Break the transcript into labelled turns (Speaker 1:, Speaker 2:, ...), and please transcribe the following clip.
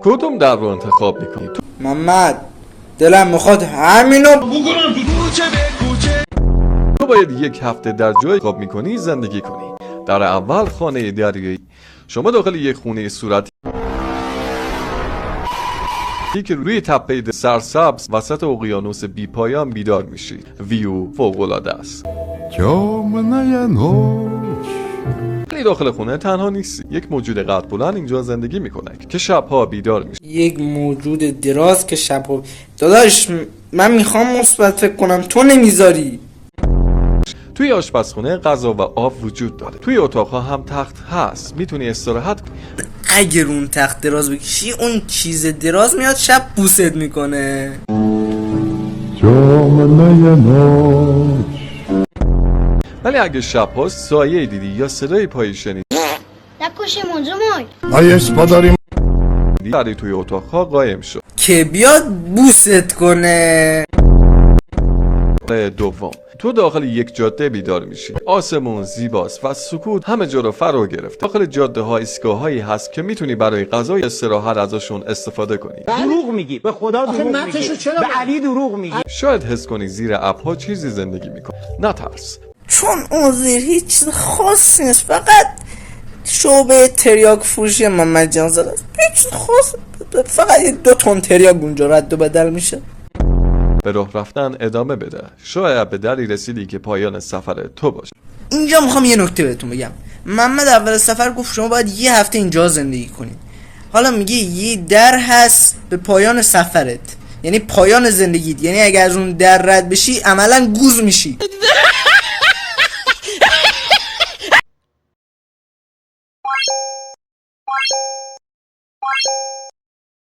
Speaker 1: کدوم در رو انتخاب میکنی؟
Speaker 2: محمد دلم میخواد همینو
Speaker 1: تو باید یک هفته در جای انتخاب میکنی زندگی کنی. در اول خانه دریایی. شما داخل یک خونه صورتی که روی تپه سرسبز وسط اقیانوس بی پایان بیدار میشید. ویو فوق العاده است. ولی داخل خونه تنها نیستی. یک موجود قد بلند اینجا زندگی میکنه که شبها بیدار میشه.
Speaker 2: یک موجود دراز که شبها داداش من میخوام مثبت فکر کنم تو نمیذاری.
Speaker 1: توی آشپزخونه غذا و آب وجود داره. توی اتاقها هم تخت هست. میتونی استراحت کنی.
Speaker 2: اگر اون تخت دراز بکشی اون چیز دراز میاد شب بوست میکنه.
Speaker 1: ولی اگه شبها سایه دیدی یا صدای پایی شنیدی داری توی اتاقها قایم شد
Speaker 2: که بیاد بوست کنه.
Speaker 1: دوم، تو داخل یک جاده بیدار میشی. آسمون زیباست و سکوت همه جا رو فرا گرفت. داخل جاده ها ایستگاه هایی هست که میتونی برای غذای استراحت ازشون استفاده کنی.
Speaker 3: دروغ میگی، به خدا دروغ میگی، به علی دروغ میگی.
Speaker 1: شاید حس کنی زیر ابرها چیزی زندگی میکنه. نترس،
Speaker 2: چون اون زیر هیچ چیز خاصی نیست، فقط شعبه تریاک فروشی محمد جان زاده است. هیچ خاص، فقط 2 تن تریاک اونجا رد و بدل میشه.
Speaker 1: به راه رفتن ادامه بده. شاید به دری رسیدی که پایان سفر تو باشه.
Speaker 2: اینجا میخوام یه نکته بهتون بگم. محمد اول سفر گفت شما باید یه هفته اینجا زندگی کنید. حالا میگه یه در هست به پایان سفرت، یعنی پایان زندگیت، یعنی اگه از اون در رد بشی عملا گوز میشی.